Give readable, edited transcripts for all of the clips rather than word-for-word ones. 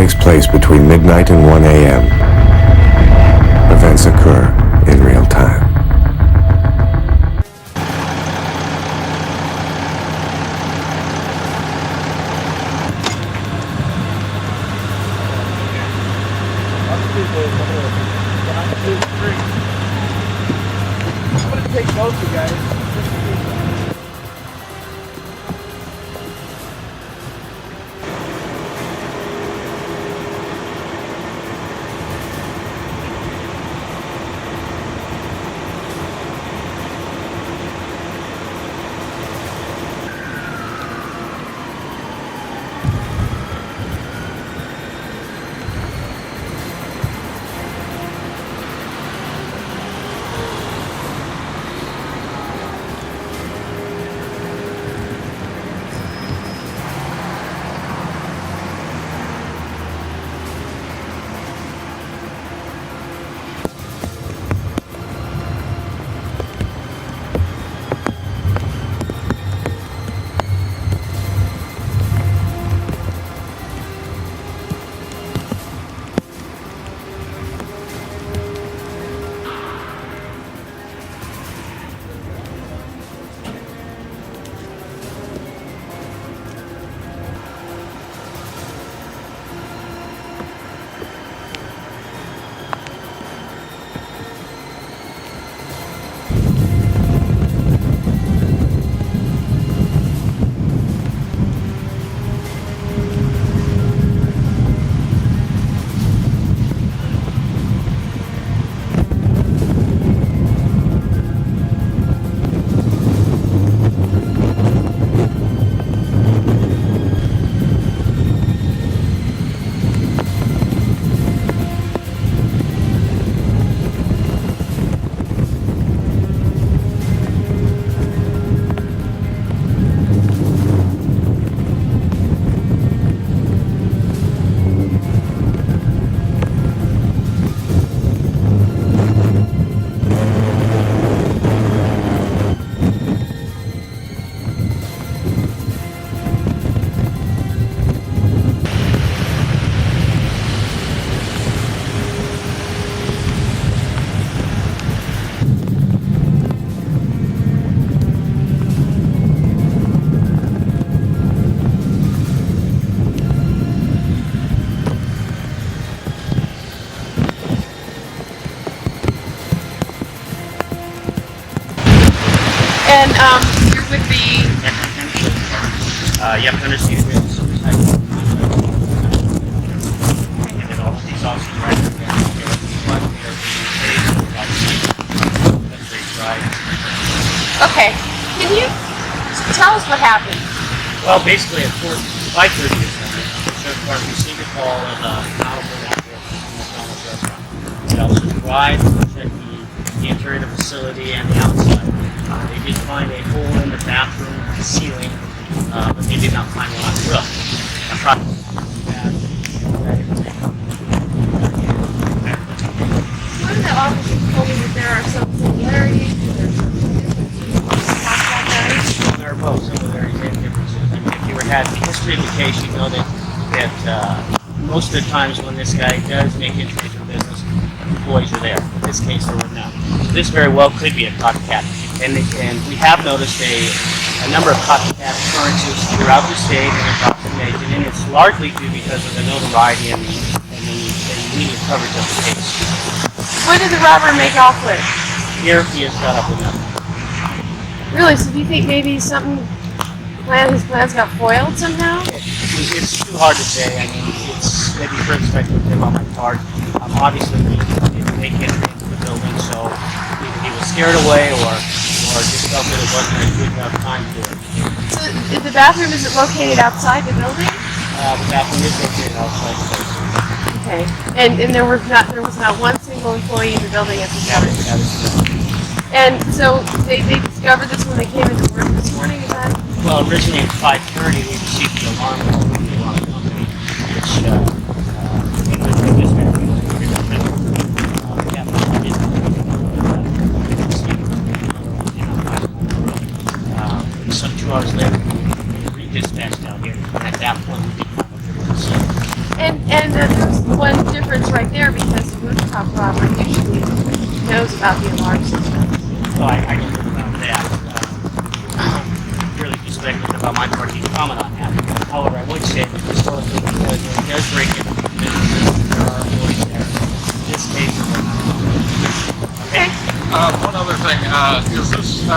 takes place between midnight and 1 a.m. Events occur in real time. I'm gonna take both you guys. And you're with the... Yep, understood. And then all of these officers right there. Okay. Can you tell us what happened? Well, basically at 5:30 this morning, the sheriff's department received a call of Albright after a McDonald's restaurant. It also arrived to check the interior of the facility and the outside. They did find a hole in the bathroom ceiling, but they did not find one on the roof. One of the officers told me that there are some similarities. There are both similarities and differences. I mean, if you had the history of the case, you know that most of the times when this guy does make entry into business, employees are there. In this case, there were none. So this very well could be a copycat. And we have noticed a number of copycat occurrences throughout the state and across the nation, and it's largely due because of the notoriety and the media coverage of the case. When did the robber make off with? Here he is caught up with nothing. Really? So do you think maybe his plans got foiled somehow? It's too hard to say. I mean, it's maybe further speculative on my part. Obviously, he didn't make entry into the building, so either he was scared away or just felt that it wasn't a good enough time to do it. So the bathroom isn't located outside the building? The bathroom is located outside the building. Okay. And there was not one single employee in the building at the time. That is correct. And so they discovered this when they came into work this morning, is that? Well, originally at 5:30, we received the alarm call from the alarm company, which the dispatch was some 2 hours later, we redispatched down here, and at that point, we did not know what to see. And there's one difference right there because the rooftop robber usually knows about the alarm system. So I don't know about that. Really just speculative about my part to comment on that. However, I would say that historically, because it does break into businesses, there are employees there. In this case, it will not. Okay? One other thing, is this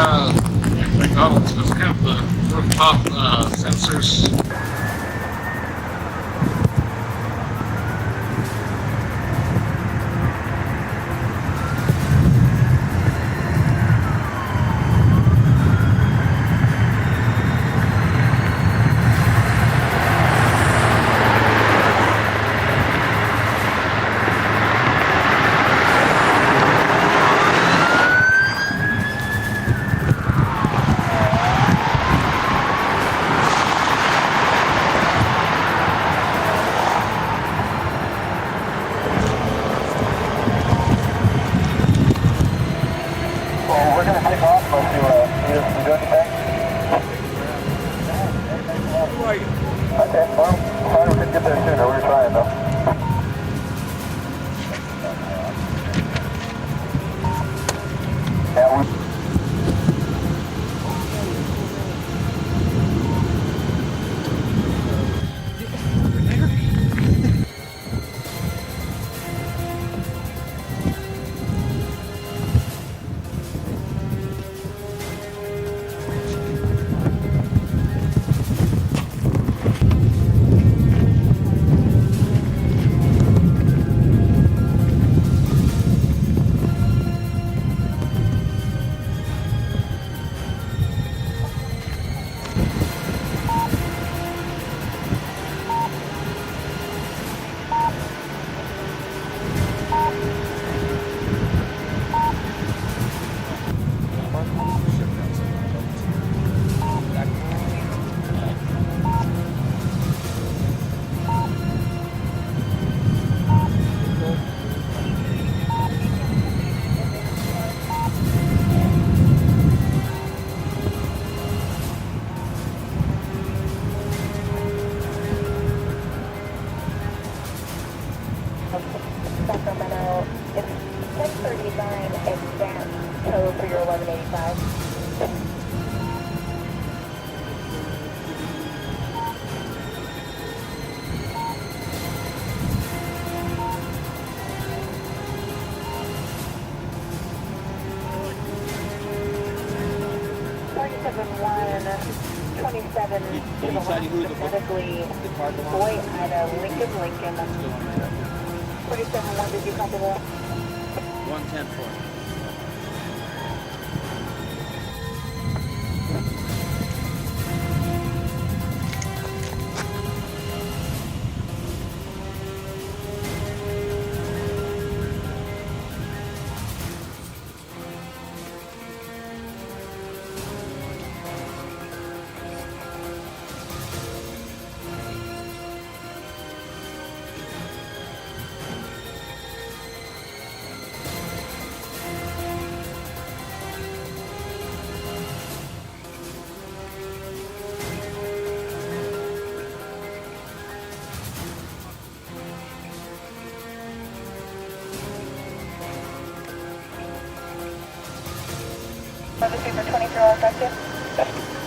McDonald's, does it have the rooftop sensors? Sacramento, it's 10:39 advanced code for your 1185. Did you decide who the department boy at a Lincoln. 47-1, did you copy that? 110-4.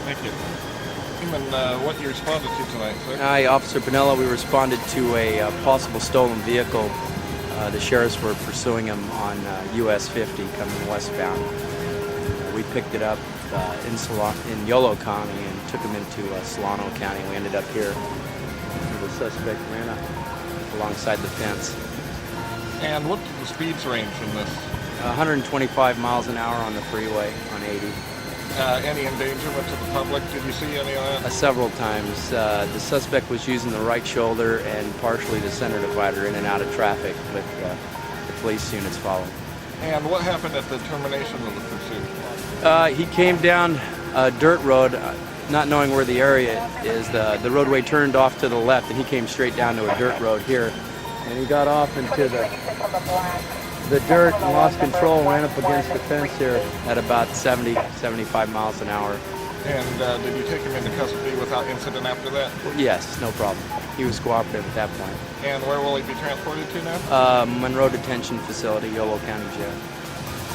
Thank you. And what you responded to tonight, sir? Hi, Officer Bonilla. We responded to a possible stolen vehicle. The sheriffs were pursuing him on US 50 coming westbound. We picked it up in Yolo County and took him into Solano County. We ended up here. The suspect ran up alongside the fence. And what did the speeds range from this? 125 miles an hour on the freeway on 80. Any endangerment to the public? Did you see any of that? Several times. The suspect was using the right shoulder and partially the center divider in and out of traffic, but the police units followed. And what happened at the termination of the pursuit? He came down a dirt road, not knowing where the area is. The roadway turned off to the left, and he came straight down to a dirt road here. And he got off into the dirt and lost control and ran up against the fence here at about 70, 75 miles an hour. And did you take him into custody without incident after that? Yes, no problem. He was cooperative at that point. And where will he be transported to now? Monroe Detention Facility, Yolo County Jail.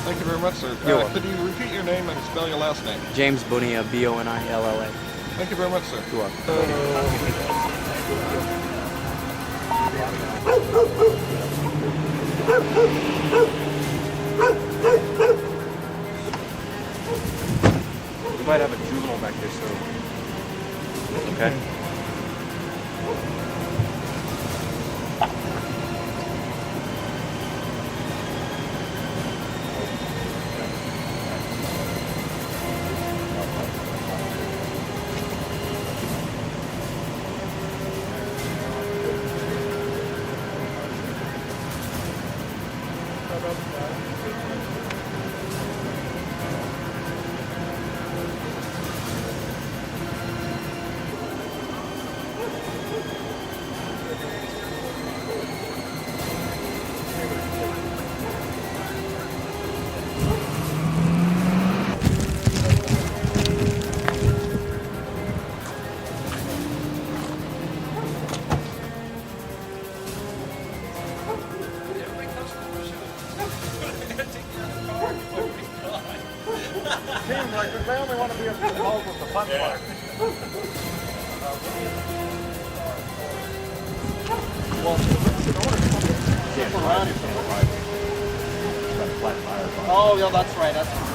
Thank you very much, sir. You're welcome. Could you repeat your name and spell your last name? James Bonilla, Bonilla. Thank you very much, sir. You're welcome. You might have a juvenile back there soon. Okay. They only want to be involved with the fun part. Oh, yeah, that's right. That's right.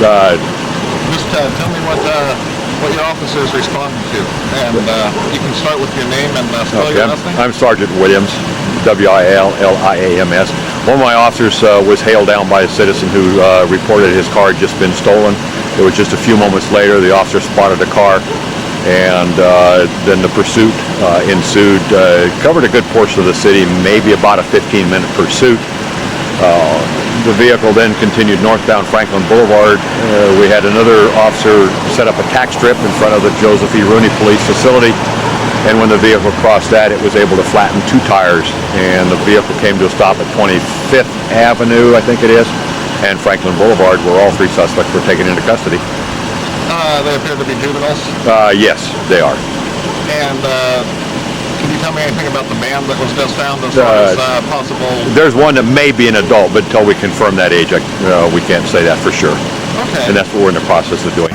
Just tell me what your officers responded to, and you can start with your name and spell your last name. I'm Sergeant Williams, Williams. One of my officers was hailed down by a citizen who reported his car had just been stolen. It was just a few moments later the officer spotted a car, and then the pursuit ensued. Covered a good portion of the city, maybe about a 15-minute pursuit. The vehicle then continued northbound Franklin Boulevard. We had another officer set up a tack strip in front of the Joseph E. Rooney Police Facility, and when the vehicle crossed that, it was able to flatten two tires, and the vehicle came to a stop at 25th Avenue, I think it is, and Franklin Boulevard, where all three suspects were taken into custody. They appear to be juveniles. Yes, they are. And can you tell me anything about the band that was just found as far as possible? There's one that may be an adult, but until we confirm that age, we can't say that for sure. Okay. And that's what we're in the process of doing.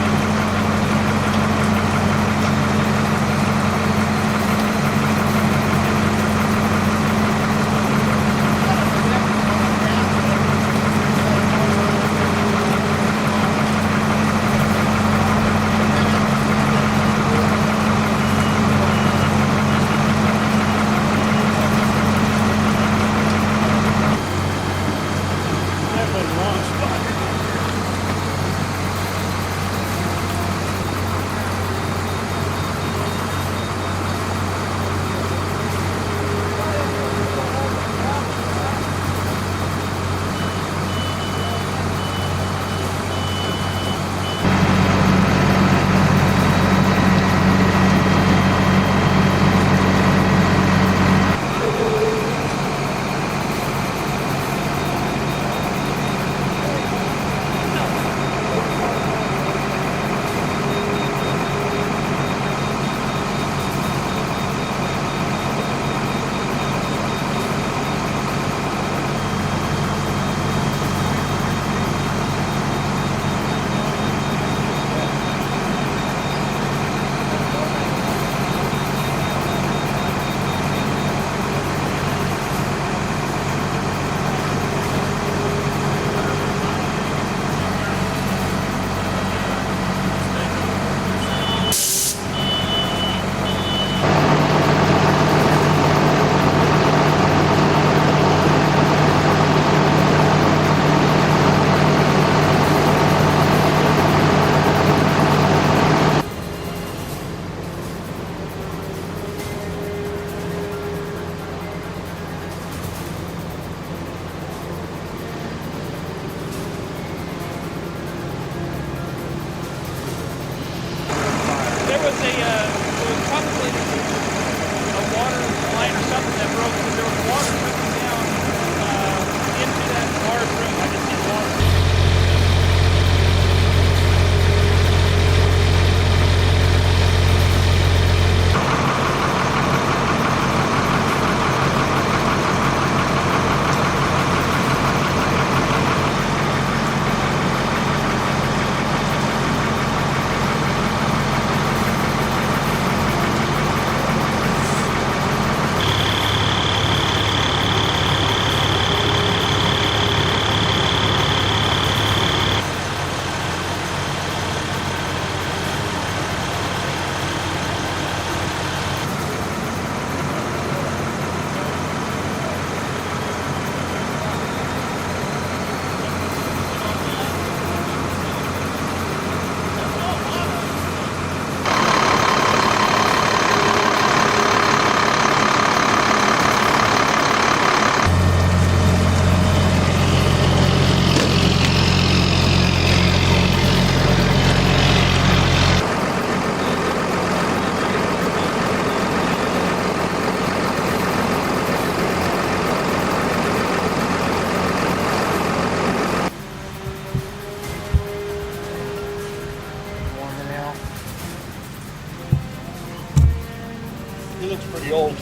He looks pretty old.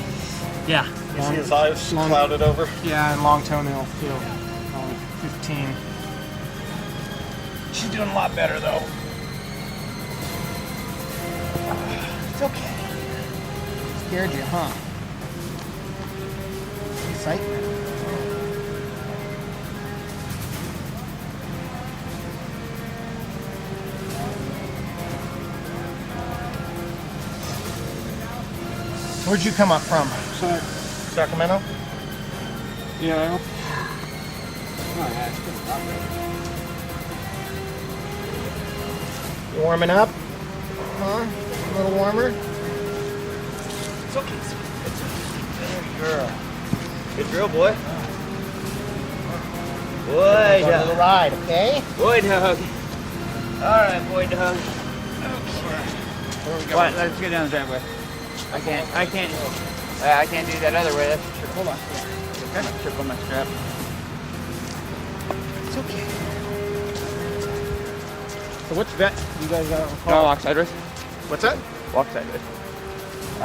Yeah. You see his eyes clouded over? Yeah, and long toenail too. Only 15. She's doing a lot better though. It's okay. Scared you, huh? Excitement. Where'd you come up from? Sacramento? Yeah. You warming up? Huh? A little warmer? It's okay. Good girl. Good girl, boy. Boy Go on a little dog. ride, okay? Boy dog. All right, boy dog. Where we What? Let's go down the driveway. I can't do that other way. That's for sure. Hold on. Okay. Trip on my strap. It's okay. So which vet you guys got on No, call? walk sideways. What's that? Walk sideways. I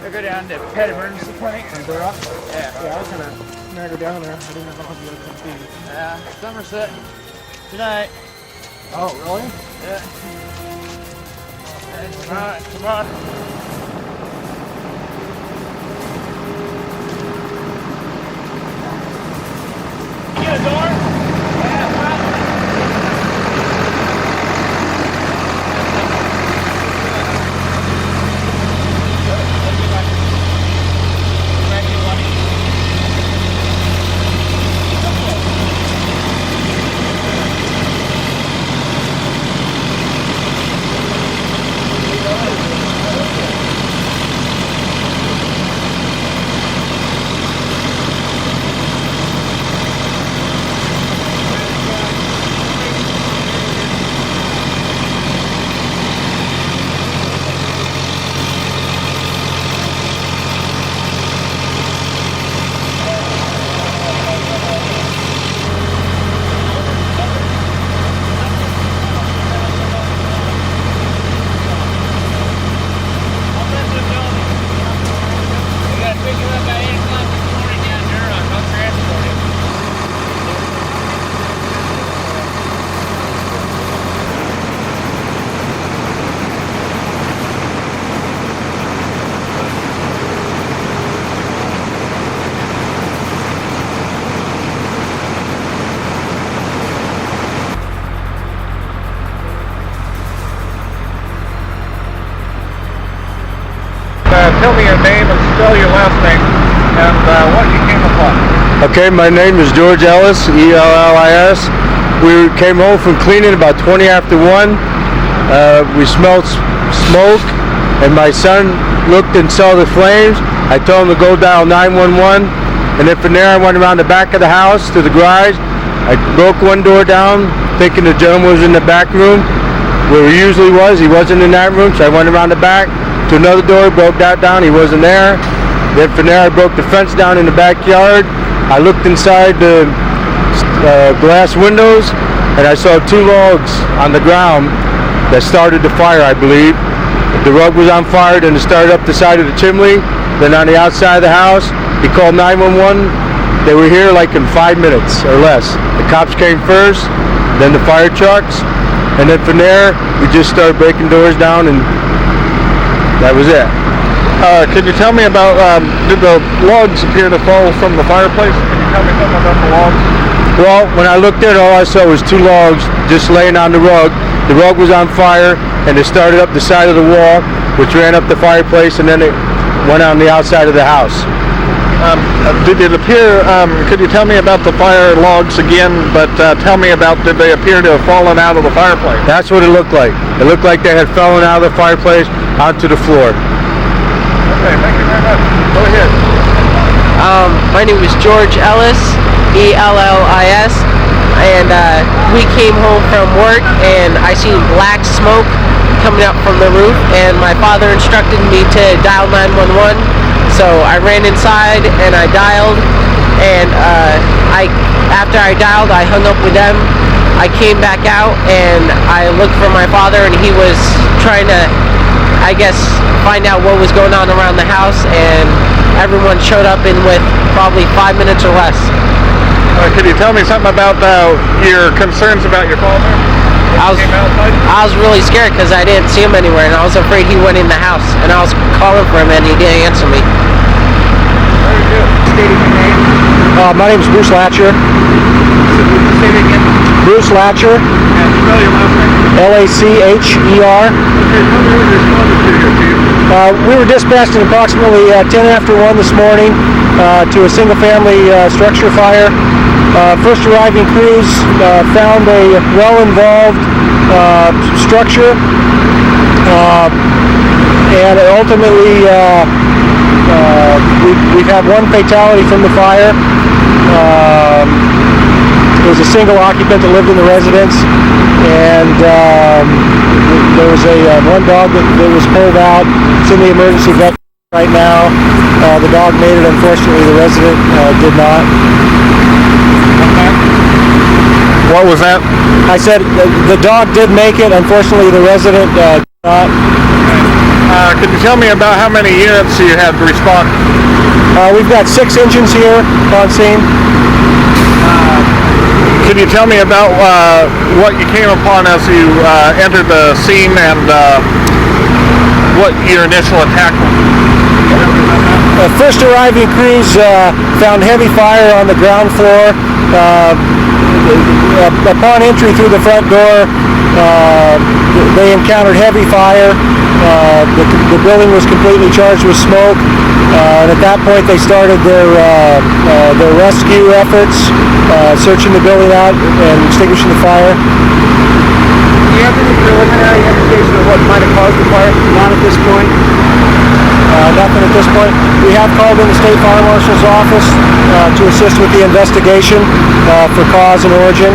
go down to pet emergency clinic. On Dorado? Yeah. Yeah, I was gonna drag her down there. I didn't know how you guys could be. Somerset. Good night. Oh, really? Yeah. Come on, come on. You get a door? Yeah, Tell me your name and spell your last name and what you came upon. Okay, my name is George Ellis, E-L-L-I-S. We came home from cleaning about 20 after 1. We smelled smoke, and my son looked and saw the flames. I told him to go dial 911, and then from there I went around the back of the house to the garage. I broke one door down, thinking the gentleman was in the back room, where he usually was. He wasn't in that room, so I went around the back to another door, broke that down, he wasn't there. Then from there I broke the fence down in the backyard. I looked inside the glass windows, and I saw 2 logs on the ground that started the fire, I believe. The rug was on fire, then it started up the side of the chimney, then on the outside of the house. He called 911. They were here like in 5 minutes or less. The cops came first, then the fire trucks, and then from there we just started breaking doors down, and that was it. Can you tell me about, did the logs appear to fall from the fireplace? Can you tell me something about the logs? Well, when I looked in, all I saw was 2 logs just laying on the rug. The rug was on fire, and it started up the side of the wall, which ran up the fireplace, and then it went on the outside of the house. Did it appear, could you tell me about the fire logs again, but tell me about, did they appear to have fallen out of the fireplace? That's what it looked like. It looked like they had fallen out of the fireplace onto the floor. Okay, thank you very much. Go ahead. My name is George Ellis, E-L-L-I-S, and we came home from work and I seen black smoke coming up from the roof, and my father instructed me to dial 911. So I ran inside and I dialed, and after I dialed, I hung up with them. I came back out and I looked for my father, and he was trying to I guess, find out what was going on around the house, and everyone showed up in with probably 5 minutes or less. Could you tell me something about your concerns about your father? I was really scared because I didn't see him anywhere, and I was afraid he went in the house, and I was calling for him, and he didn't answer me. Very good. Stating your name. My name is Bruce Lacher. Say it again. Bruce Lacher. And spell your last name. Lacher. Okay, tell me what responded to your chief. We were dispatched at approximately 10 after 1 this morning to a single-family structure fire. First arriving crews found a well-involved structure, and ultimately we've had one fatality from the fire. It was a single occupant that lived in the residence, and there was one dog that was pulled out. It's in the emergency vet right now. The dog made it. Unfortunately, the resident did not. What was that? I said the dog did make it. Unfortunately, the resident did not. Could you tell me about how many units you had to respond? We've got 6 engines here on scene. Could you tell me about what you came upon as you entered the scene and what your initial attack was? First arriving crews found heavy fire on the ground floor. Upon entry through the front door, they encountered heavy fire. The building was completely charged with smoke, and at that point they started their rescue efforts, searching the building out and extinguishing the fire. Do you have any preliminary indication of what might have caused the fire? Not at this point. Nothing at this point. We have called in the State Fire Marshal's office to assist with the investigation for cause and origin.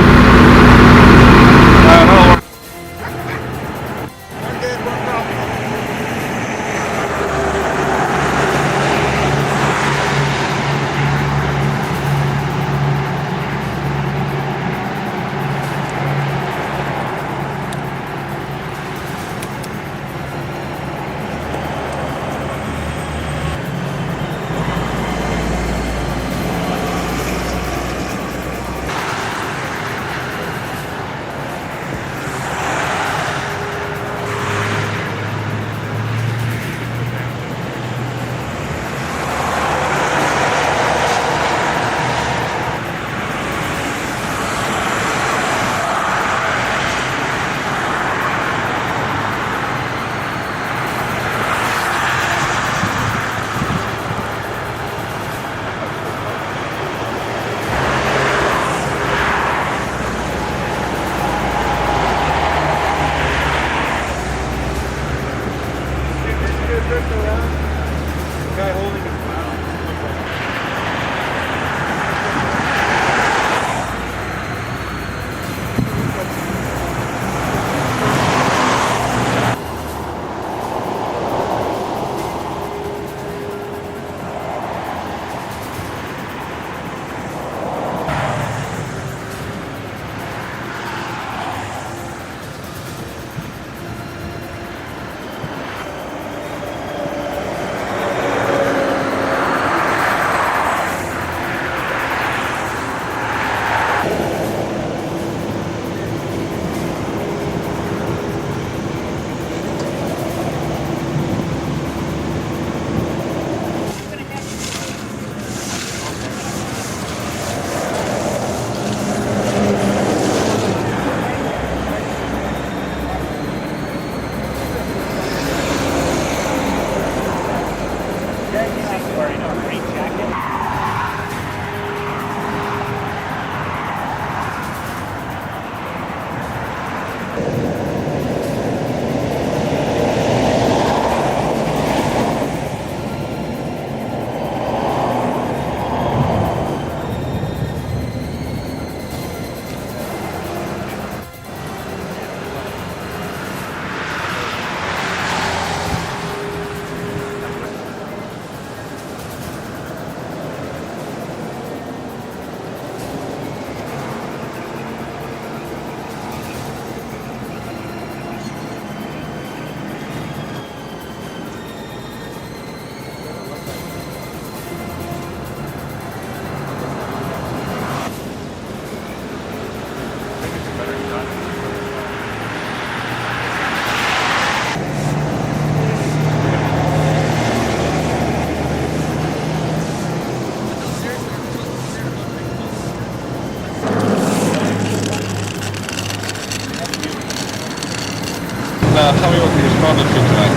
responded to tonight?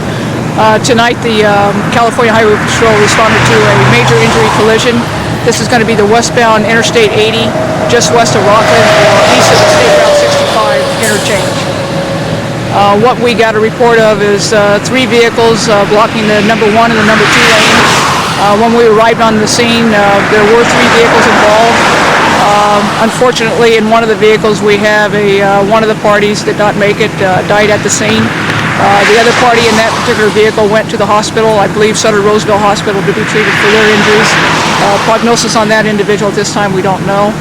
Tonight, the California Highway Patrol responded to a major injury collision. This is going to be the westbound Interstate 80, just west of Rockland, or east of the State Route 65 interchange. What we got a report of is 3 vehicles blocking the number 1 and the number 2 lane. When we arrived on the scene, there were 3 vehicles involved. Unfortunately, in one of the vehicles, we have one of the parties did not make it, died at the scene. The other party in that particular vehicle went to the hospital, I believe Sutter Roseville Hospital, to be treated for their injuries. Prognosis on that individual at this time, we don't know.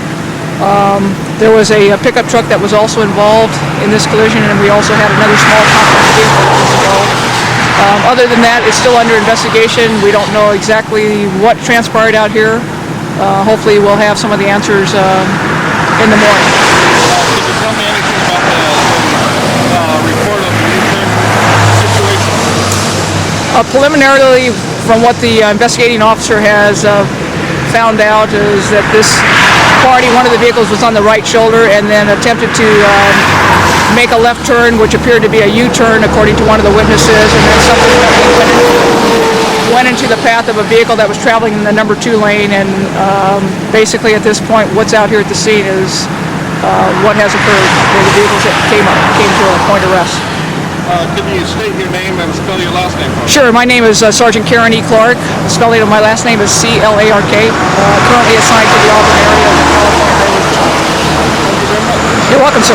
There was a pickup truck that was also involved in this collision, and we also had another small compact vehicle that was involved. Other than that, it's still under investigation. We don't know exactly what transpired out here. Hopefully we'll have some of the answers in the morning. Could you tell me anything about the report of the U-turn situation? Preliminarily, from what the investigating officer has found out, is that this party, one of the vehicles was on the right shoulder and then attempted to make a left turn, which appeared to be a U-turn according to one of the witnesses, and then subsequently went into the path of a vehicle that was traveling in the number 2 lane, and basically at this point what's out here at the scene is what has occurred. The vehicles that came to a point of rest. Could you state your name and spell your last name for me? Sure, my name is Sergeant Karen E. Clark. The spelling of my last name is C-L-A-R-K. Currently assigned to the Auburn area of the California Highway Patrol. Thank you very much. You're welcome, sir.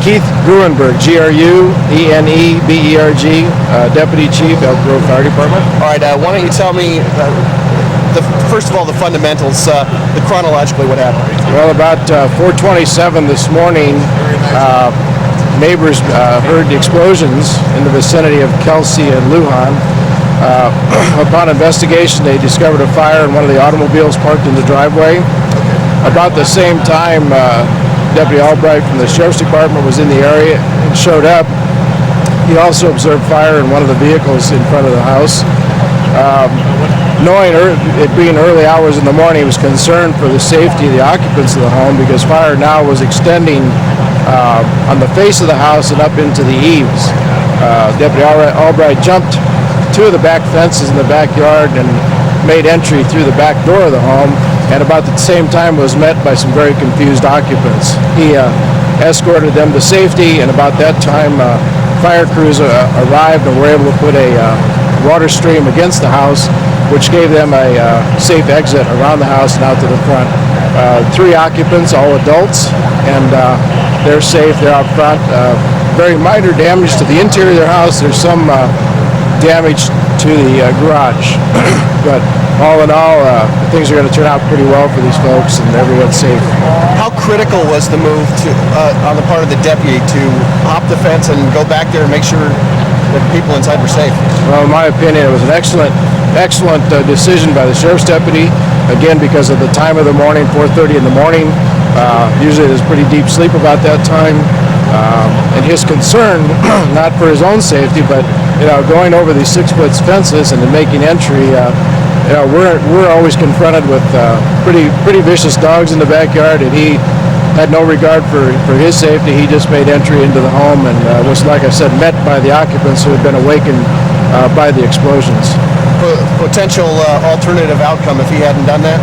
Keith Grueneberg, G-R-U-E-N-E-B-E-R-G, Deputy Chief, Elk Grove Fire Department. All right, why don't you tell me, first of all, the fundamentals, chronologically what happened? Well, about 4:27 this morning, neighbors heard the explosions in the vicinity of Kelsey and Lujan. Upon investigation, they discovered a fire in one of the automobiles parked in the driveway. About the same time, Deputy Albright from the Sheriff's Department was in the area and showed up. He also observed fire in one of the vehicles in front of the house. Knowing it being early hours in the morning, he was concerned for the safety of the occupants of the home because fire now was extending on the face of the house and up into the eaves. Deputy Albright jumped two of the back fences in the backyard and made entry through the back door of the home, and about the same time was met by some very confused occupants. He escorted them to safety, and about that time fire crews arrived and were able to put a water stream against the house, which gave them a safe exit around the house and out to the front. 3 occupants, all adults, and they're safe. They're out front. Very minor damage to the interior of their house. There's some damage to the garage, but all in all, things are going to turn out pretty well for these folks, and everyone's safe. How critical was the move to on the part of the deputy to hop the fence and go back there and make sure that people inside were safe? Well, in my opinion, it was an excellent decision by the sheriff's deputy. Again, because of the time of the morning, 4:30 in the morning. Usually there's pretty deep sleep about that time. And his concern, not for his own safety, but going over these 6-foot fences and then making entry. We're always confronted with pretty vicious dogs in the backyard, and he had no regard for his safety. He just made entry into the home and was, like I said, met by the occupants who had been awakened by the explosions. Potential alternative outcome if he hadn't done that?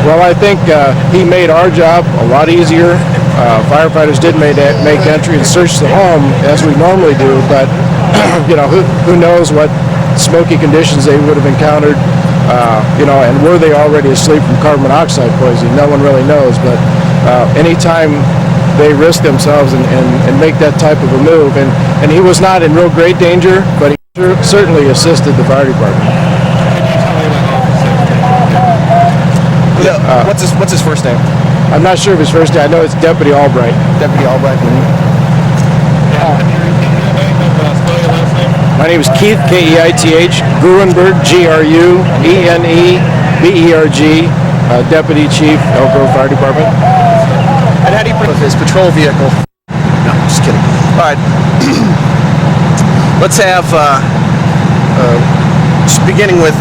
Well, I think he made our job a lot easier. Firefighters did make entry and search the home as we normally do, but who knows what smoky conditions they would have encountered, and were they already asleep from carbon monoxide poisoning? No one really knows, but anytime they risk themselves and make that type of a move, and he was not in real great danger, but he certainly assisted the fire department. What's his first name? I'm not sure of his first name. I know it's Deputy Albright. Deputy Albright. My name is Keith, K-E-I-T-H, Grueneberg, G-R-U-E-N-E-B-E-R-G, Deputy Chief, Elk Grove Fire Department. And how do you prove his patrol vehicle? No, just kidding. All right. Let's have, just beginning with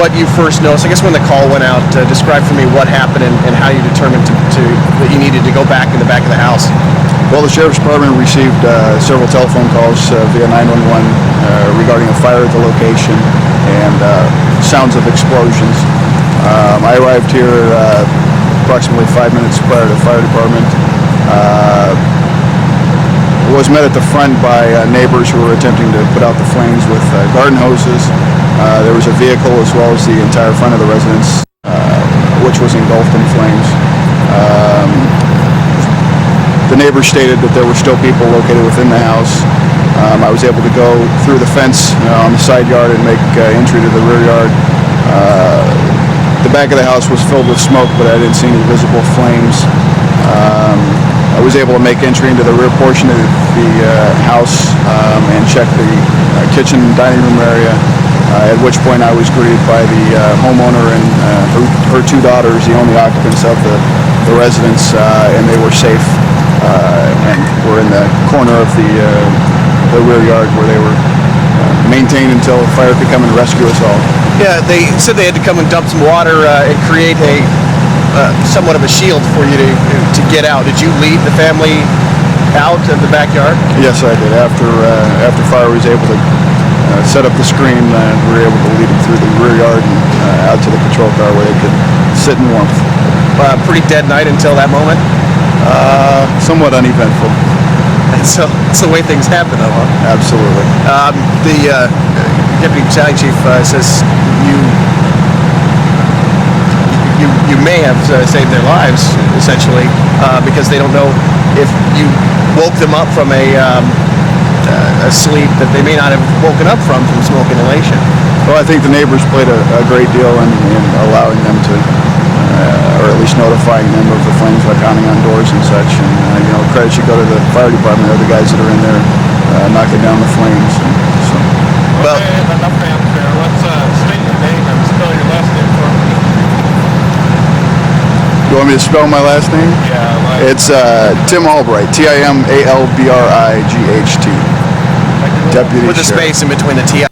what you first noticed. I guess when the call went out, describe for me what happened and how you determined that you needed to go back in the back of the house. Well, the Sheriff's Department received several telephone calls via 911 regarding a fire at the location and sounds of explosions. I arrived here approximately 5 minutes prior to the fire department. Was met at the front by neighbors who were attempting to put out the flames with garden hoses. There was a vehicle as well as the entire front of the residence, which was engulfed in flames. The neighbors stated that there were still people located within the house. I was able to go through the fence on the side yard and make entry to the rear yard. The back of the house was filled with smoke, but I didn't see any visible flames. I was able to make entry into the rear portion of the house and check the kitchen and dining room area, at which point I was greeted by the homeowner and her 2 daughters, the only occupants of the residence, and they were safe and were in the corner of the rear yard where they were maintained until the fire could come and rescue us all. Yeah, they said they had to come and dump some water and create a somewhat of a shield for you to get out. Did you lead the family out of the backyard? Yes, I did. After fire was able to set up the screen, we were able to lead them through the rear yard and out to the patrol car where they could sit in warmth. Pretty dead night until that moment? Somewhat uneventful. That's the way things happen, though, huh? Absolutely. The Deputy Battalion Chief says you may have saved their lives, essentially, because they don't know if you woke them up from a sleep that they may not have woken up from smoke inhalation. Well, I think the neighbors played a great deal in allowing them to, or at least notifying them of the flames by pounding on doors and such. And credit should go to the fire department or the guys that are in there knocking down the flames. And so. Well, enough fanfare. Let's state your name and spell your last name for me. You want me to spell my last name? Yeah. It's Tim Albright. TIMALBRIGHT. Deputy With a Sheriff. space in between the T.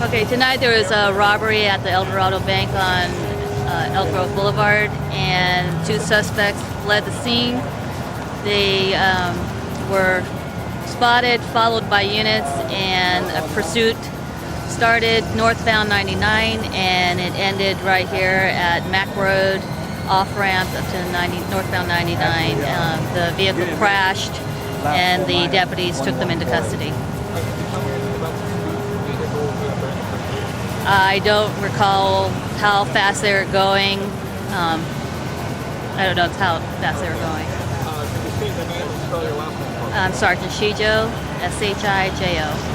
Okay, tonight there was a robbery at the Dorado Bank on Elk Grove Boulevard, and 2 suspects fled the scene. They were spotted, followed by units, and a pursuit started northbound 99, and it ended right here at Mac Road, off-ramp up to northbound 99. The vehicle crashed, and the deputies took them into custody. I don't recall how fast they were going. I don't know how fast they were going. Can you state the name and spell your last name? I'm Sergeant Shijo, S-H-I-J-O.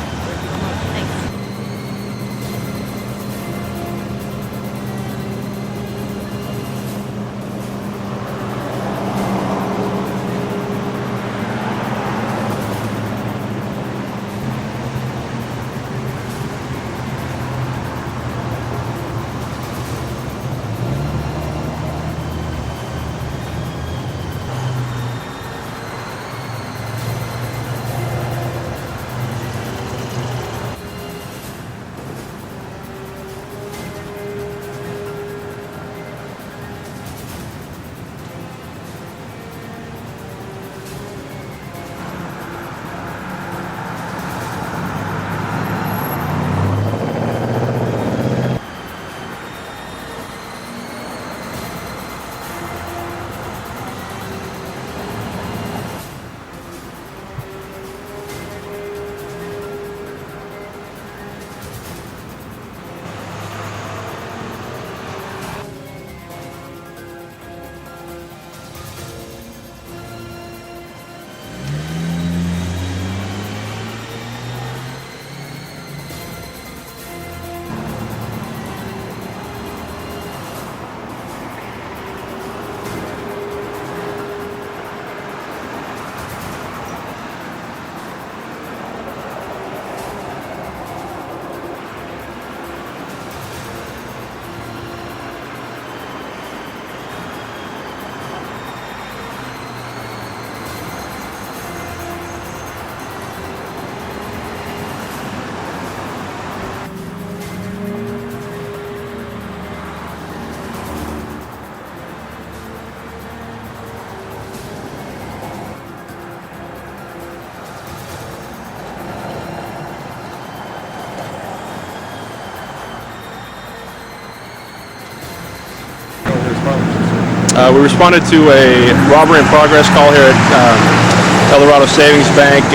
We responded to a robbery in progress call here at Dorado Savings Bank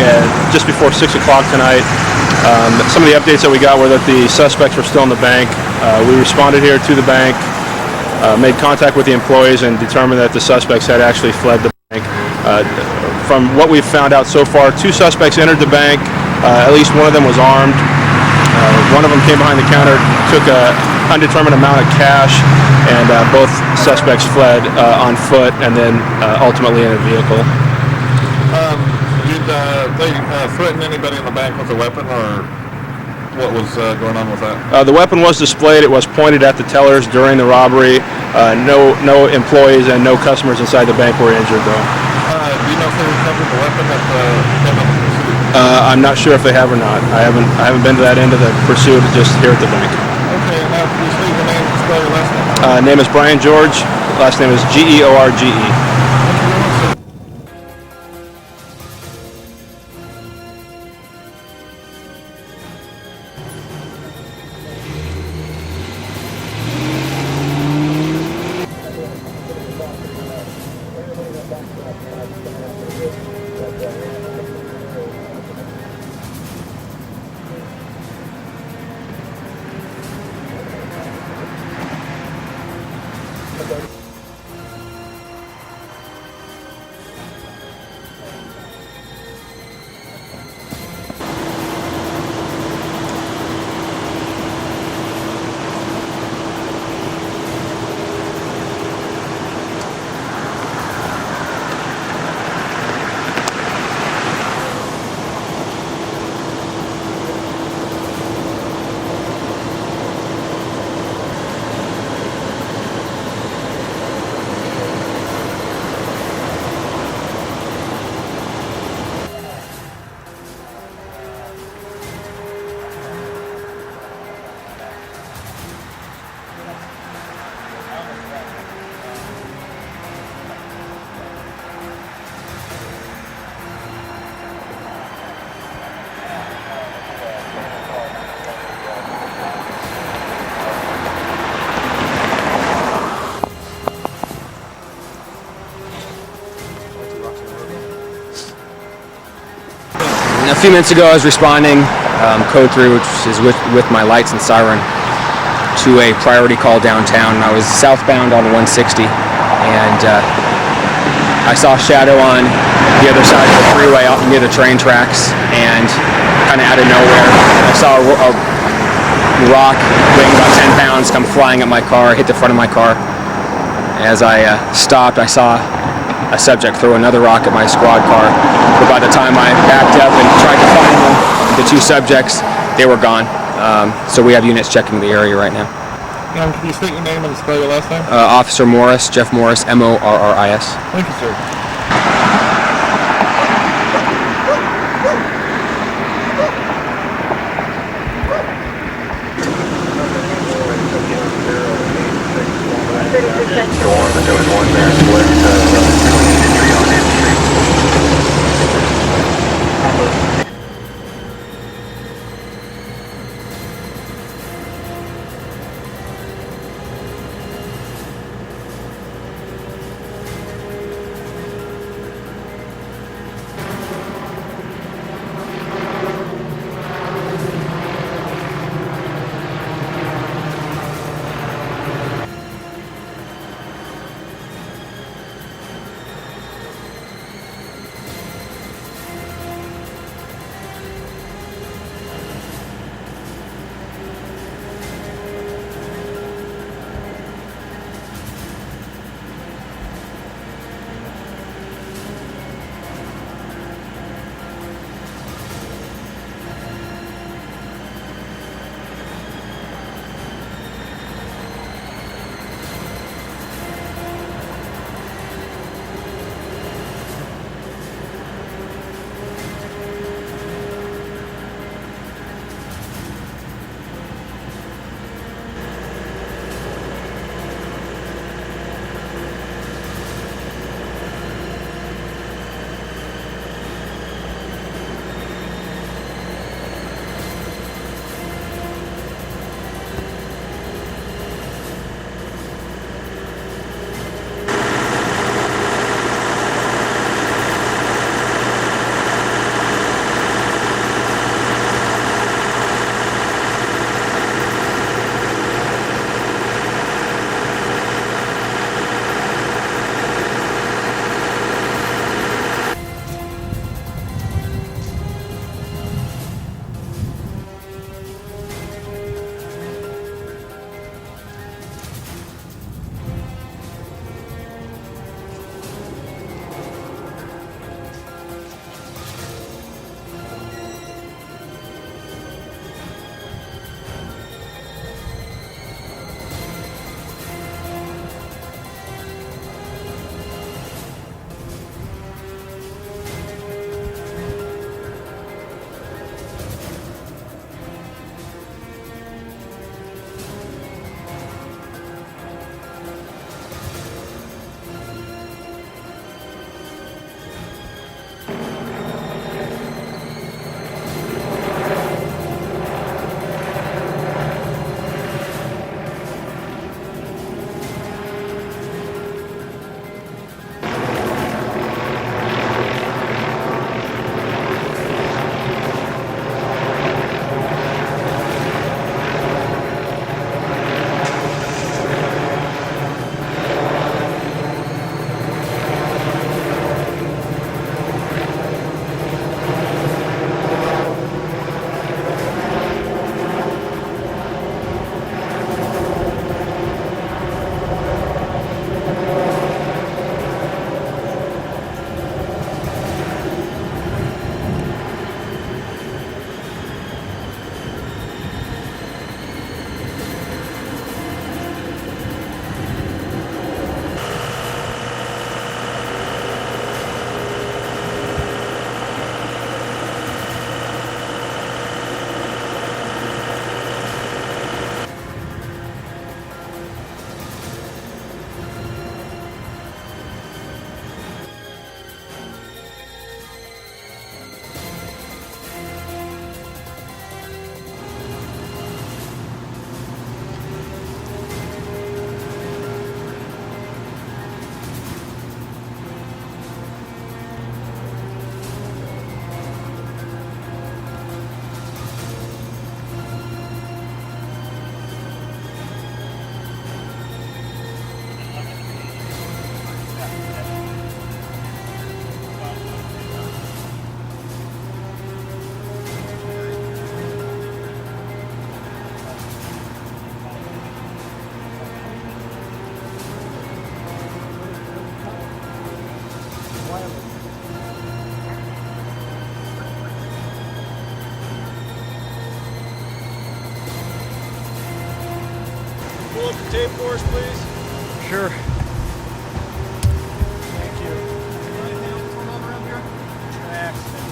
just before 6 o'clock tonight. Some of the updates that we got were that the suspects were still in the bank. We responded here to the bank, made contact with the employees, and determined that the suspects had actually fled the bank. From what we've found out so far, 2 suspects entered the bank. At least one of them was armed. One of them came behind the counter, took an undetermined amount of cash, and both suspects fled on foot and then ultimately in a vehicle. Did they threaten anybody in the bank with a weapon, or what was going on with that? The weapon was displayed. It was pointed at the tellers during the robbery. No employees and no customers inside the bank were injured, though. Do you know if they recovered the weapon at the end of the pursuit? I'm not sure if they have or not. I haven't been to that end of the pursuit, just here at the bank. Okay, and now can you state your name and spell your last name? Name is Bryan George. Last name is George. A few minutes ago I was responding, code 3, which is with my lights and siren, to a priority call downtown. I was southbound on 160, and I saw a shadow on the other side of the freeway out near the train tracks, and kind of out of nowhere I saw a rock weighing about 10 pounds come flying at my car, hit the front of my car. As I stopped, I saw a subject throw another rock at my squad car, but by the time I backed up and tried to find the 2 subjects, they were gone. So we have units checking the area right now. Can you state your name and spell your last name? Officer Morris, Jeff Morris, Morris. Thank you, sir. There was one there split entry on entry. pull up the tape for us, please? Sure. Thank you. Anything else going on around here? Accident.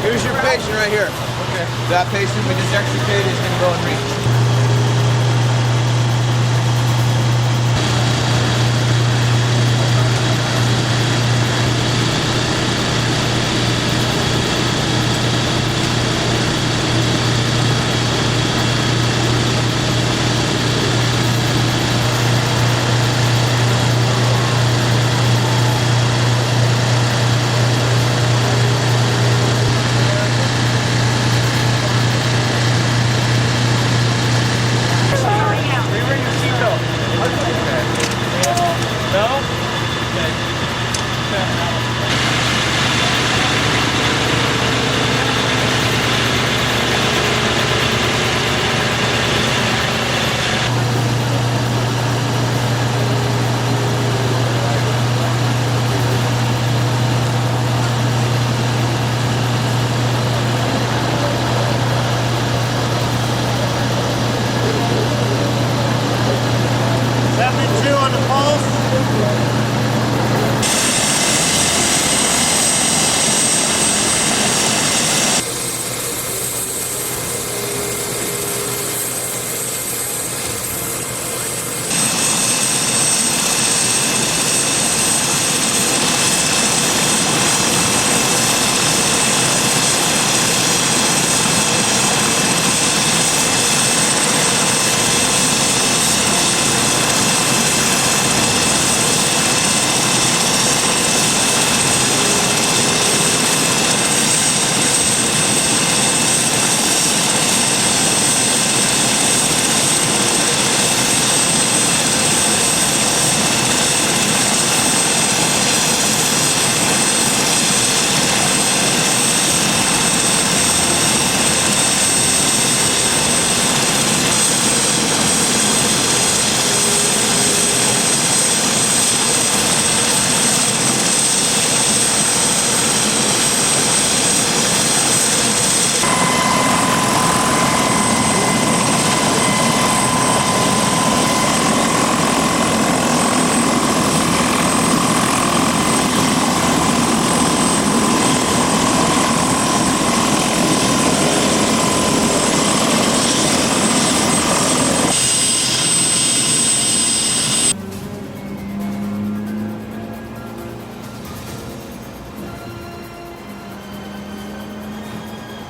Here's your patient right here. Okay. That patient with his extricated is going to go and reach.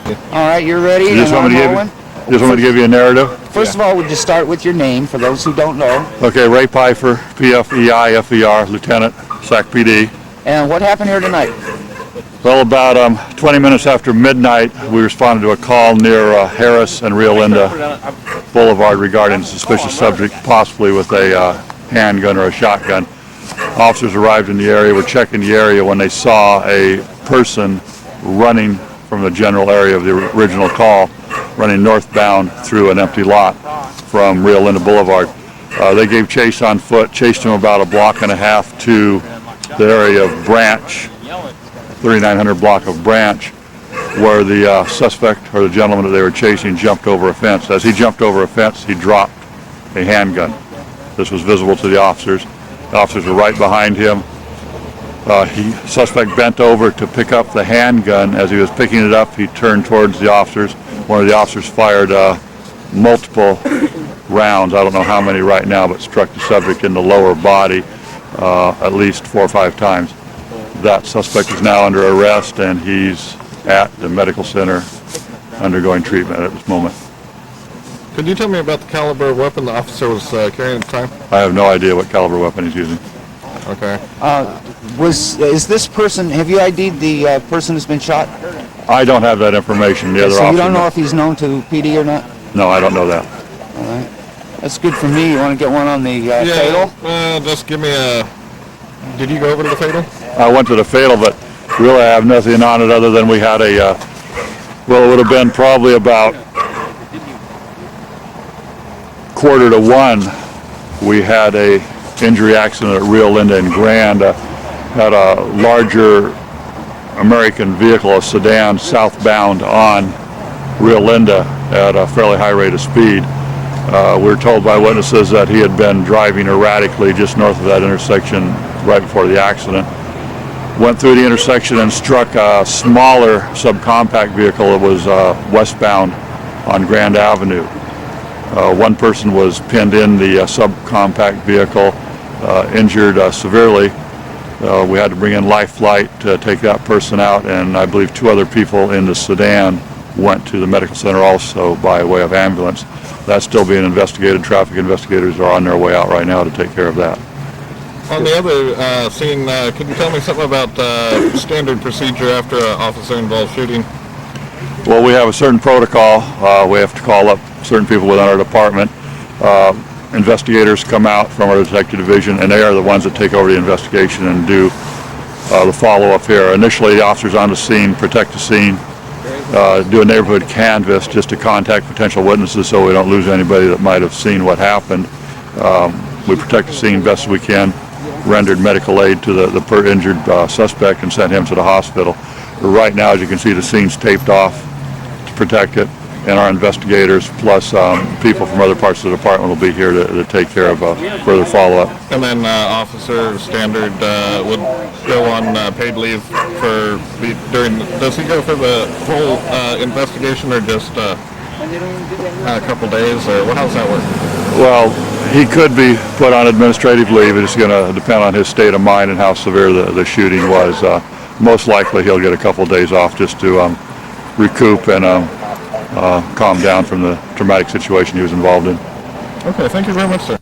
All right, you're ready? You just want me to give you a narrative? First of all, would you start with your name for those who don't know? Okay, Ray Pfeifer, P-F-E-I-F-E-R, Lieutenant, Sac PD. And what happened here tonight? Well, about 20 minutes after midnight, we responded to a call near Harris and Rio Linda Boulevard regarding a suspicious subject, possibly with a handgun or a shotgun. Officers arrived in the area, were checking the area when they saw a person running from the general area of the original call, running northbound through an empty lot from Rio Linda Boulevard. They gave chase on foot, chased him about a block and a half to the area of Branch, 3900 block of Branch, where the suspect, or the gentleman that they were chasing, jumped over a fence. As he jumped over a fence, he dropped a handgun. This was visible to the officers. The officers were right behind him. Suspect bent over to pick up the handgun. As he was picking it up, he turned towards the officers. One of the officers fired multiple rounds, I don't know how many right now, but struck the subject in the lower body at least 4 or 5 times. That suspect is now under arrest, and he's at the medical center undergoing treatment at this moment. Could you tell me about the caliber of weapon the officer was carrying at the time? I have no idea what caliber weapon he's using. Okay. Is this person, have you ID'd the person who's been shot? I don't have that information. The other So you officer don't know if he's known to PD or not? No, I don't know that. All right. That's good for me. You want to get one on the fatal? Just give me a... Did you go over to the fatal? I went to the fatal, but really I have nothing on it other than we had a, well, it would have been probably about 1:45. We had a injury accident at Rio Linda and Grand. Had a larger American vehicle, a sedan, southbound on Rio Linda at a fairly high rate of speed. We were told by witnesses that he had been driving erratically just north of that intersection right before the accident. Went through the intersection and struck a smaller subcompact vehicle that was westbound on Grand Avenue. One person was pinned in the subcompact vehicle, injured severely. We had to bring in life flight to take that person out, and I believe 2 other people in the sedan went to the medical center also by way of ambulance. That's still being investigated. Traffic investigators are on their way out right now to take care of that. On the other scene, could you tell me something about standard procedure after an officer-involved shooting? Well, we have a certain protocol. We have to call up certain people within our department. Investigators come out from our detective division, and they are the ones that take over the investigation and do the follow-up here. Initially, the officers on the scene protect the scene, do a neighborhood canvass just to contact potential witnesses so we don't lose anybody that might have seen what happened. We protect the scene best as we can, rendered medical aid to the injured suspect, and sent him to the hospital. Right now, as you can see, the scene's taped off to protect it, and our investigators plus people from other parts of the department will be here to take care of further follow-up. And then Officer Standard would go on paid leave for does he go for the whole investigation or just a couple days, or how's that work? Well, he could be put on administrative leave. It's going to depend on his state of mind and how severe the shooting was. Most likely he'll get a couple days off just to recoup and calm down from the traumatic situation he was involved in. Okay, thank you very much, sir.